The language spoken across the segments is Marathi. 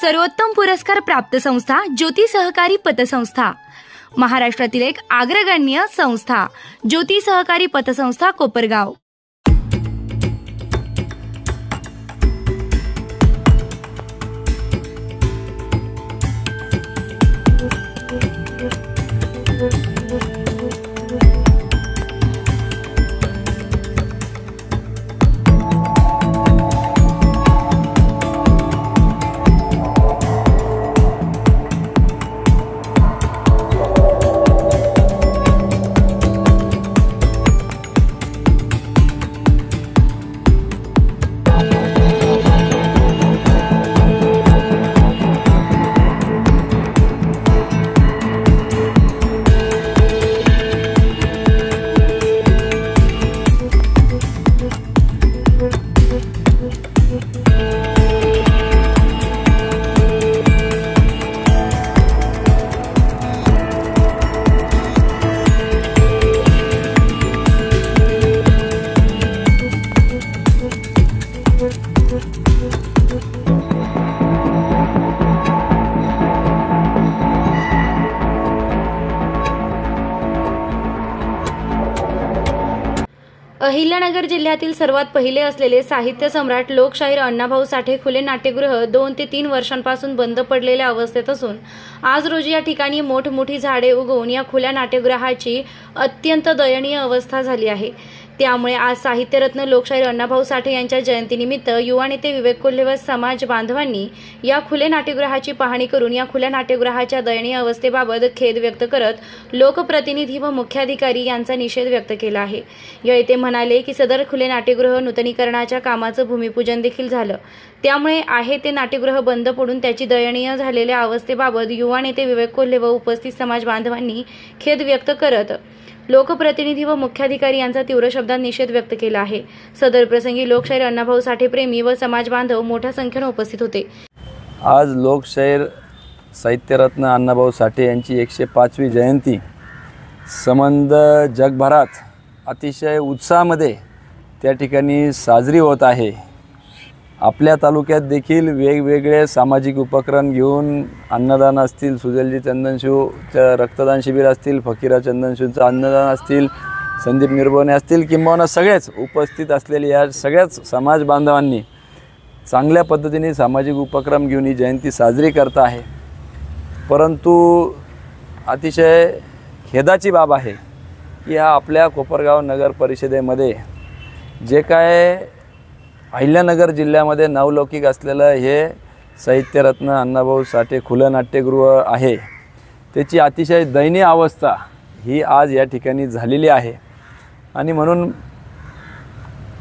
सर्वोत्तम पुरस्कार प्राप्त संस्था ज्योती सहकारी पतसंस्था, महाराष्ट्रातील एक अग्रगण्य संस्था ज्योती सहकारी पतसंस्था कोपरगाव। अहिल्यानगर जिल्ह्यातील सर्वात पहिले असलेले साहित्य सम्राट लोकशाहीर अण्णाभाऊ साठे खुले नाट्यगृह 2 ते 3 वर्षांपासून बंद पडलेल्या अवस्थेत असून आज रोजी या ठिकाणी मोठमोठी झाडे उगवून या खुल्या नाट्यगृहाची अत्यंत दयनीय अवस्था झाली आहे। त्यामुळे आज साहित्यरत्न लोकशाहीर अण्णाभाऊ साठे यांच्या जयंतीनिमित्त युवा नेते विवेक कोल्हे व समाज बांधवांनी या खुले नाट्यगृहाची पाहणी करून या खुल्या नाट्यगृहाच्या दयनीय अवस्थेबाबत खेद व्यक्त करत लोकप्रतिनिधी व मुख्याधिकारी यांचा निषेध व्यक्त केला आहे। यावेळी ते म्हणाले की सदर खुले नाट्यगृह नूतनीकरणाच्या कामाचं भूमिपूजन देखील झालं, त्यामुळे आहे ते नाट्यगृह बंद पडून त्याची दयनीय झालेल्या अवस्थेबाबत युवा नेते विवेक कोल्हे व उपस्थित समाज बांधवांनी खेद व्यक्त करत लोकप्रतिनिधी व मुख्याधिकारी यांचा तीव्र शब्दात निषेध व्यक्त केला आहे। सदर प्रसंगी लोकशाहीर अण्णाभाऊ साठे प्रेमी व समाज बांधव मोठ्या संख्येने उपस्थित होते। आज लोकशाहीर साहित्यरत्न अण्णाभाऊ साठे यांची 105वी जयंती संबंध जगभरात अतिशय उत्साहामध्ये त्या ठिकाणी साजरी होत आहे। आपल्या तालुक्यात देखील वेगवेगळे सामाजिक उपक्रम घेऊन अन्नदान असतील, सुजलजी चंदनशिवचं रक्तदान शिबिर असतील, फकीरा चंदनशिवचं अन्नदान असतील, संदीप निर्भवणे असतील, किंबहुना सगळेच उपस्थित असलेले या सगळ्याच समाज बांधवांनी चांगल्या पद्धतीने सामाजिक उपक्रम घेऊन ही जयंती साजरी करत आहे। परंतु अतिशय खेदाची बाब आहे की हा आपल्या कोपरगाव नगर परिषदेमध्ये जे काय अहिल्यानगर जिल्ह्यामध्ये नावलौकिक असलेलं हे साहित्यरत्न अण्णाभाऊ साठे खुलं नाट्यगृह आहे, त्याची अतिशय दयनीय अवस्था ही आज या ठिकाणी झालेली आहे। आणि म्हणून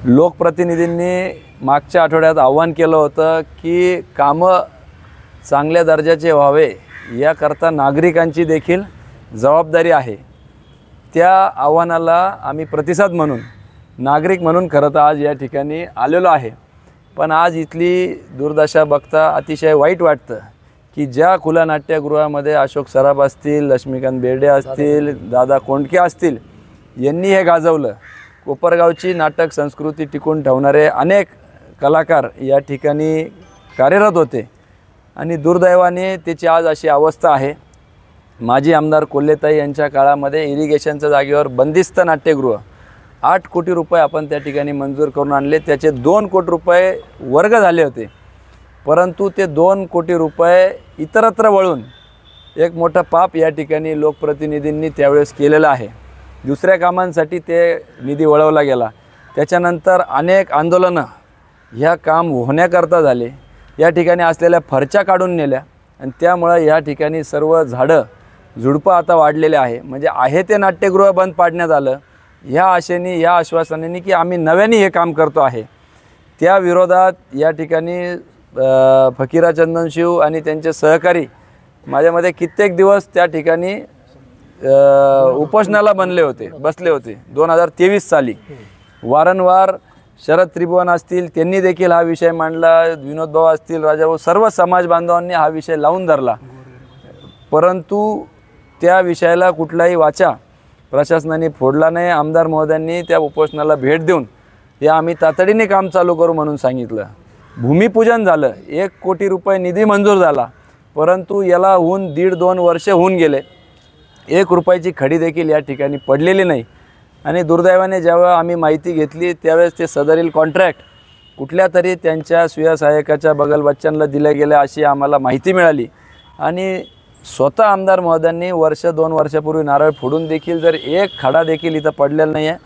लोकप्रतिनिधींनी मागच्या आठवड्यात आव्हान केलं होतं की कामं चांगल्या दर्जाचे व्हावे याकरता नागरिकांची देखील जबाबदारी आहे। त्या आव्हानाला आम्ही प्रतिसाद म्हणून नागरिक म्हणून खरं तर आज या ठिकाणी आलेलो आहे। पण आज इथली दुर्दशा बघता अतिशय वाईट वाटतं की ज्या खुल्या नाट्यगृहामध्ये अशोक सराफ असतील, लक्ष्मीकांत बेर्डे असतील, दादा कोंडके असतील, यांनी हे गाजवलं। कोपरगावची नाटक संस्कृती टिकून ठेवणारे अनेक कलाकार या ठिकाणी कार्यरत होते आणि दुर्दैवाने त्याची आज अशी अवस्था आहे। माजी आमदार कोल्हेताई यांच्या काळामध्ये इरिगेशनच्या जागेवर बंदिस्त नाट्यगृह 8 कोटी रुपये आपण त्या ठिकाणी मंजूर करून आणले, त्याचे 2 कोटी रुपये वर्ग झाले होते। परंतु ते 2 कोटी रुपये इतरत्र वळून एक मोठं पाप या ठिकाणी लोकप्रतिनिधींनी त्यावेळेस केलेलं आहे। दुसऱ्या कामांसाठी ते निधी वळवला गेला। त्याच्यानंतर अनेक आंदोलनं ह्या काम होण्याकरता झाले, या ठिकाणी असलेल्या फरच्या काढून नेल्या आणि त्यामुळे या ठिकाणी सर्व झाडं झुडपं आता वाढलेले आहे। म्हणजे आहे ते नाट्यगृह बंद पाडण्यात आलं ह्या आशेने, या आश्वासनेने की आम्ही नव्याने हे काम करतो आहे। त्या विरोधात या ठिकाणी फकीरा चंदनशिव आणि त्यांचे सहकारी माझ्यामध्ये कित्येक दिवस त्या ठिकाणी उपोषणाला बसले होते। 2023 साली वारंवार शरद त्रिभुवन असतील त्यांनी देखील हा विषय मांडला, विनोद भाऊ असतील, राजाभाऊ, सर्व समाज बांधवांनी हा विषय लावून धरला। परंतु त्या विषयाला कुठलाही वाचा प्रशासनाने फोडला नाही। आमदार महोदयांनी त्या उपोषणाला भेट देऊन हे आम्ही तातडीने काम चालू करू म्हणून सांगितलं। भूमिपूजन झालं, 1 कोटी रुपये निधी मंजूर झाला, परंतु याला होऊन 1.5-2 वर्ष होऊन गेले. 1 रुपयाची खडी देखील या ठिकाणी पडलेली नाही. आणि दुर्दैवाने जेव्हा आम्ही माहिती घेतली त्यावेळेस ते सदरील कॉन्ट्रॅक्ट कुठल्या तरी त्यांच्या स्वयंसहायकाच्या बगलबच्च्यांना दिल्या गेल्या अशी आम्हाला माहिती मिळाली. आणि स्वतः आमदार महोदयांनी 1-2 वर्षापूर्वी नारळ फोडून देखील जर एक खडा देखील इथं पडलेला नाही आहे,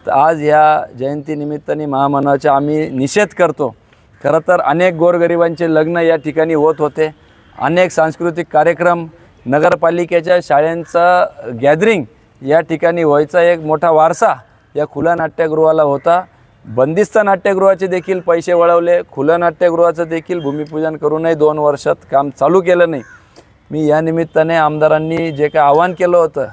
तर आज ह्या जयंतीनिमित्ताने महामानवाचा आम्ही निषेध करतो. खरं तर अनेक गोरगरिबांचे लग्न या ठिकाणी होत होते, अनेक सांस्कृतिक कार्यक्रम, नगरपालिकेच्या शाळांचा गॅदरिंग या ठिकाणी व्हायचा एक मोठा वारसा या खुल्या नाट्यगृहाला होता. बंदिस्त नाट्यगृहाचे देखील पैसे वळवले, खुलं नाट्यगृहाचं देखील भूमिपूजन करूनही 2 वर्षात काम चालू केलं नाही. मी या निमित्ताने आमदारांनी जे काय आवाहन केलं होतं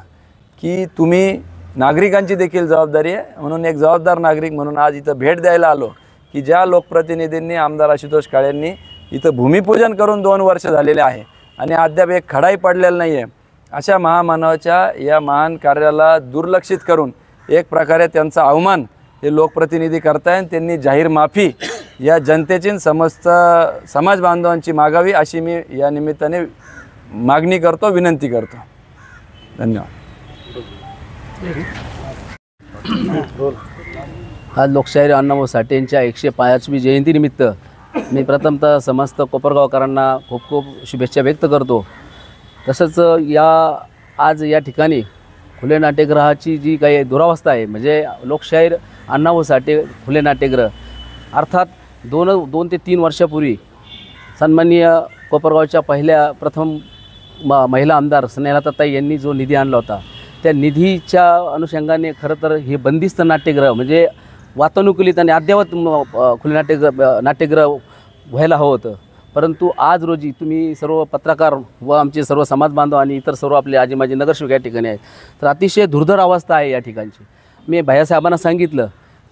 की तुम्ही नागरिकांची देखील जबाबदारी आहे, म्हणून एक जबाबदार नागरिक म्हणून आज इथं भेट द्यायला आलो की ज्या लोकप्रतिनिधींनी आमदार आशुतोष काळेंनी इथं भूमिपूजन करून 2 वर्ष झालेले आहे आणि अद्याप एक खडाही पडलेला नाही आहे, अशा महामानवाच्या या महान कार्याला दुर्लक्षित करून एक प्रकारे त्यांचा अवमान हे लोकप्रतिनिधी करताय. त्यांनी जाहीर माफी या जनतेची समस्त समाज बांधवांची मागावी अशी मी या निमित्ताने मागणी करतो, विनंती करतो. धन्यवाद. आज लोकशाहीर अण्णाभाऊ साठे यांच्या 105वी जयंतीनिमित्त मी प्रथमतः समस्त कोपरगावकरांना खूप खूप शुभेच्छा व्यक्त करतो. तसंच आज या ठिकाणी खुले नाट्यगृहाची जी काही दुरावस्था आहे, म्हणजे लोकशाहीर अण्णाभाऊ साठे खुले नाट्यगृह अर्थात 2 ते 3 वर्षापूर्वी सन्माननीय कोपरगावच्या प्रथम महिला आमदार स्नेहलताताई यांनी जो निधी आणला होता, त्या निधीच्या अनुषंगाने खरं तर हे बंदिस्त नाट्यगृह म्हणजे वातानुकूलित आणि अद्ययावत खुले नाट्यगृह व्हायला हवं होतं. परंतु आज रोजी तुम्ही सर्व पत्रकार व आमचे सर्व समाज बांधव आणि इतर सर्व आपले आजी माजी नगरसेवक या ठिकाणी आहेत, तर अतिशय दुर्धर अवस्था आहे या ठिकाणची. मी भैयासाहेबांना सांगितलं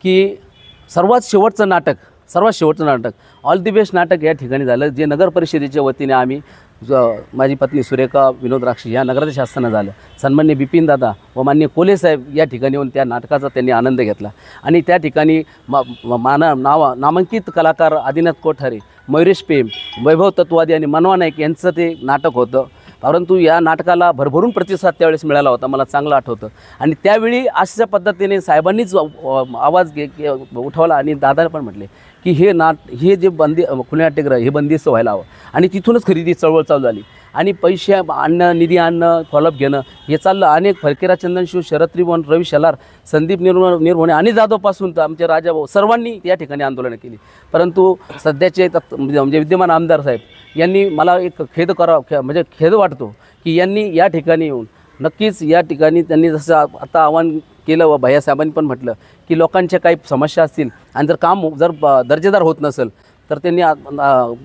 की सर्वात शेवटचं नाटक ऑल दी बेस्ट नाटक या ठिकाणी झालं, जे नगर परिषदेच्या वतीने आम्ही माझी पत्नी सुरेखा विनोद राक्षी या नगराध्यक्ष असताना झालं. सन्मान्य बिपिन दादा व मान्य कोले साहेब या ठिकाणी येऊन त्या नाटकाचा त्यांनी आनंद घेतला. आणि त्या ठिकाणी नामांकित कलाकार आदिनाथ कोठारे, मयुरेश पेम, वैभव तत्वादी आणि मनवा नाईक यांचं ते नाटक होतं. परंतु या नाटकाला भरभरून प्रतिसाद त्यावेळेस मिळाला होता, मला चांगलं आठवतं. आणि त्यावेळी अशा पद्धतीने साहेबांनीच आवाज उठवला आणि दादाला पण म्हटले की हे जे खुले नाट्यगृह हे बंदिस्त व्हायला हवं. आणि तिथूनच खरेदी चळवळ चालू झाली आणि पैसे आणणं, निधी आणणं, फॉलोअप घेणं हे चाललं. अनेक फरकेरा चंदनशिव, शरद त्रिभुवन, रवी शेलार, संदीप निर्भोणे आणि जाधवपासून तर आमचे राजाभाऊ सर्वांनी या ठिकाणी आंदोलनं केली. परंतु सध्याचे म्हणजे विद्यमान आमदार साहेब यांनी मला एक खेद वाटतो की यांनी या ठिकाणी येऊन नक्कीच या ठिकाणी त्यांनी जसं आता आवाहन केलं व भैयासाहेबांनी पण म्हटलं की लोकांच्या काही समस्या असतील आणि जर काम दर्जेदार होत नसेल तर त्यांनी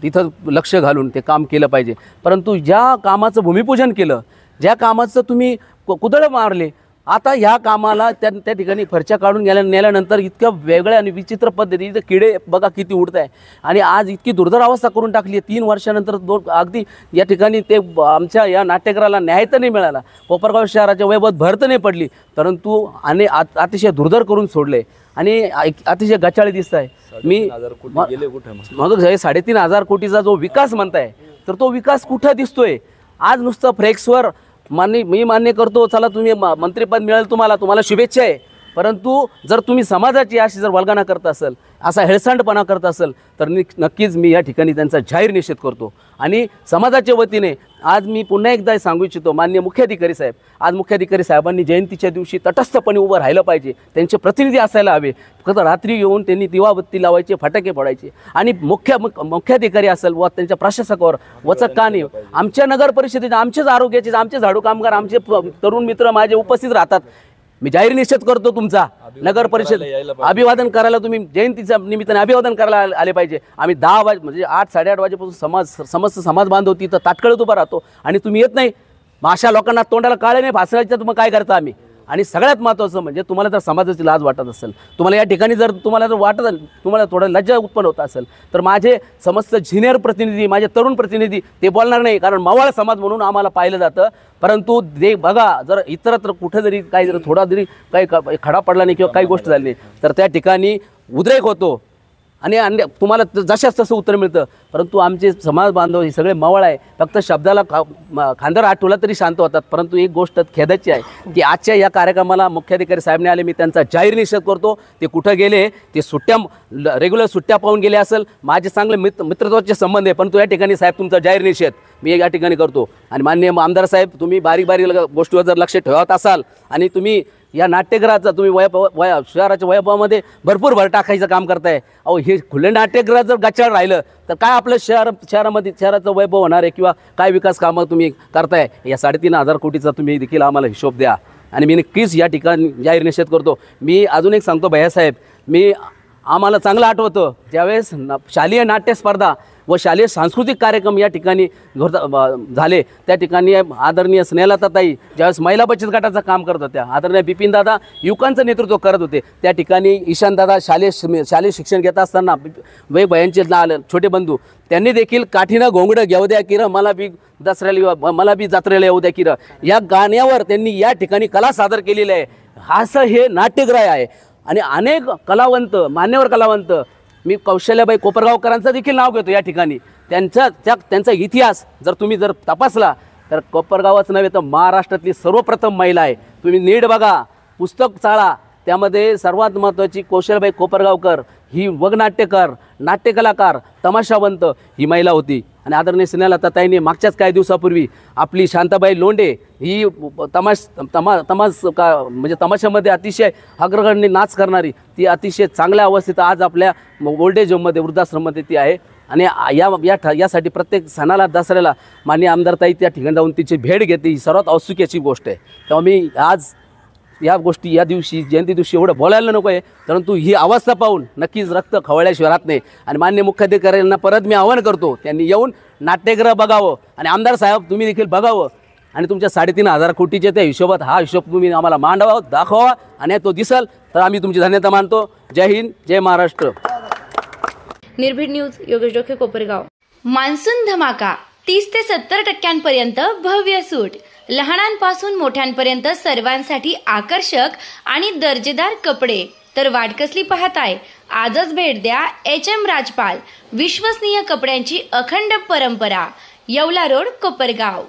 तिथं लक्ष घालून ते काम केलं पाहिजे. परंतु ज्या कामाचं भूमिपूजन केलं, ज्या कामाचं तुम्ही कुदळ मारले, आता ह्या कामाला त्या ठिकाणी फरच्या काढून नेल्यानंतर इतक्या वेगळ्या आणि विचित्र पद्धतीचे किडे बघा किती उडत आहे. आणि आज इतकी दुर्धर अवस्था करून टाकली आहे. 3 वर्षानंतर अगदी या ठिकाणी ते आमच्या या नाट्यगृहाला न्याय तर नाही मिळाला, कोपरगाव शहराच्या वैभवात भर तर नाही पडली, परंतु अतिशय दुर्धर करून सोडले आणि अतिशय गचाळे दिसत आहे. मग 3,500 कोटीचा जो विकास म्हणताय तर तो विकास कुठं दिसतोय? आज नुसतं फ्लेक्सवर मी मान्य करतो, चला तुम्ही मंत्रिपद मिळेल, तुम्हाला शुभेच्छा आहे. परंतु जर तुम्ही समाजाची अशी जर वल्गना करत असेल, असा हेळसांडपणा करत असेल तर नक्कीच मी या ठिकाणी त्यांचा जाहीर निषेध करतो. आणि समाजाच्या वतीने आज मी पुन्हा एकदा सांगू इच्छितो, माननीय मुख्याधिकारी साहेब, आज मुख्याधिकारी साहेबांनी जयंतीच्या दिवशी तटस्थपणे उभं राहिलं पाहिजे. त्यांचे प्रतिनिधी असायला हवे. फक्त रात्री येऊन त्यांनी दिवाबत्ती लावायचे, फटाके फोडायचे आणि मुख्याधिकारी असेल व त्यांच्या प्रशासकावर वचक का नाही? आमच्या नगर परिषदेचे, आमचेच आरोग्याचे, आमचे झाडू कामगार, आमचे तरुण मित्र माझे उपस्थित राहतात. मी जाहीर निषेध करतो तुमचा. नगर परिषद अभिवादन करायला तुम्ही जयंतीच्या निमित्ताने अभिवादन करायला आले पाहिजे. आम्ही 10 वाजे म्हणजे 8-8:30 वाजेपासून समस्त समाज बांधव तिथं ताटकळत उभा राहतो आणि तुम्ही येत नाही. मग अशा लोकांना तोंडाला काळे नाही भासरायचं, तुम्ही काय करता? आम्ही आणि सगळ्यात महत्त्वाचं म्हणजे तुम्हाला जर समाजाची लाज वाटत असेल, तुम्हाला या ठिकाणी जर तुम्हाला थोडं लज्जा उत्पन्न होत असेल तर माझे समस्त सिनियर प्रतिनिधी, माझे तरुण प्रतिनिधी ते बोलणार नाही, कारण मवाळ समाज म्हणून आम्हाला पाहिलं जातं. परंतु ते बघा, जर इतरत्र कुठं जरी काही थोडा जरी काही खडा पडला नाही किंवा काही गोष्ट झाली नाही तर त्या ठिकाणी उद्रेक होतो आणि तुम्हाला जशाच तसं उत्तर मिळतं, परंतु आमचे समाज बांधव हे सगळे मवळ आहे. फक्त शब्दाला खांद्यावर हात ठेवला तरी शांत होतात. परंतु एक गोष्ट खेदाची आहे की आजच्या या कार्यक्रमाला मुख्याधिकारी साहेबने आले, मी त्यांचा जाहीर निषेध करतो. ते कुठं गेले, ते रेग्युलर सुट्ट्या पाहून गेले असेल. माझे चांगले मित्रत्वाचे संबंध आहे, परंतु या ठिकाणी साहेब तुमचा जाहीर निषेध मी या ठिकाणी करतो. आणि माननीय आमदार साहेब, तुम्ही बारीक गोष्टीवर जर लक्ष ठेवत असाल आणि तुम्ही या नाट्यगृहाचं तुम्ही शहराच्या वैभवामध्ये भरपूर भर टाकायचं काम करताय. अहो, हे खुले नाट्यगृह जर गच्चाळ राहिलं तर काय आपलं शहराचं वैभव होणार आहे किंवा काय विकास कामं तुम्ही करताय. या 3,500 कोटीचा तुम्ही देखील आम्हाला हिशोब द्या. आणि मी नक्कीच या ठिकाणी जाहीर निषेध करतो. मी अजून एक सांगतो भैयासाहेब, आम्हाला चांगलं आठवतं ज्यावेळेस शालेय नाट्य स्पर्धा व शालेय सांस्कृतिक कार्यक्रम या ठिकाणी झाले, त्या ठिकाणी आदरणीय स्नेहलताताई ज्यावेळेस महिला बचत गटाचं काम करत होत्या, आदरणीय बिपिनदादा युवकांचं नेतृत्व करत होते, त्या ठिकाणी ईशानदादा शालेय शिक्षण घेत असताना भयांचे छोटे बंधू त्यांनी देखील काठीनं घोंगडं घेऊ द्या किरं मला बी जत्रेला येऊ द्या किरं या गाण्यावर त्यांनी या ठिकाणी कला सादर केलेली आहे. असं हे नाट्यगृह आहे. आणि अनेक कलावंत, मान्यवर कलावंत, मी कौशल्याबाई कोपरगावकरांचं देखील नाव घेतो या ठिकाणी. त्यांचा इतिहास जर तुम्ही तपासला तर कोपरगावच नव्हे तर महाराष्ट्रातली सर्वप्रथम महिला आहे. तुम्ही नीट बघा, पुस्तक चाळा, त्यामध्ये सर्वात महत्त्वाची कौशल्याबाई कोपरगावकर ही वगनाट्यकार, नाट्यकलाकार, तमाशावंत ही महिला होती. आणि आदरणीय स्नेहलताताईंनी मागच्याच काही दिवसापूर्वी आपली शांताबाई लोंढे ही म्हणजे तमाशामध्ये अतिशय अग्रगण्य नाच करणारी, ती अतिशय चांगल्या अवस्थेत आज आपल्या ओल्ड एज होममध्ये, वृद्धाश्रममध्ये ती आहे. आणि यासाठी प्रत्येक सणाला, दसऱ्याला माननीय आमदारताई त्या ठिकाणी जाऊन तिची भेट घेते, ही सर्वात औत्सुक्याची गोष्ट आहे. तेव्हा मी आज या गोष्टी या दिवशी, जयंती दिवशी एवढं बोलायला नको आहे, परंतु ही अवस्था पाहून नक्कीच रक्त खवळल्याशिवाय राहत नाही. आणि मान्य मुख्याधिकाऱ्यांना परत मी आवाहन करतो, त्यांनी येऊन नाट्यगृह बघावं आणि आमदार साहेब तुम्ही देखील बघावं आणि तुमच्या 3,500 कोटीच्या त्या हिशोबात हा हिशोब तुम्ही आम्हाला मांडावा, दाखवा आणि तो दिसल तर आम्ही तुमची धन्यता मानतो. जय हिंद, जय महाराष्ट्र. निर्भीड न्यूज, योगेश डोके, कोपरगाव. मान्सून धमाका 30 ते 70% भव्य सूट. लहानांपासून मोठ्यांपर्यंत सर्वांसाठी आकर्षक आणि दर्जेदार कपडे. तर वाट कसली पाहताय, आजच भेट द्या HM राजपाल. विश्वसनीय कपड्यांची अखंड परंपरा. येवला रोड, कोपरगाव.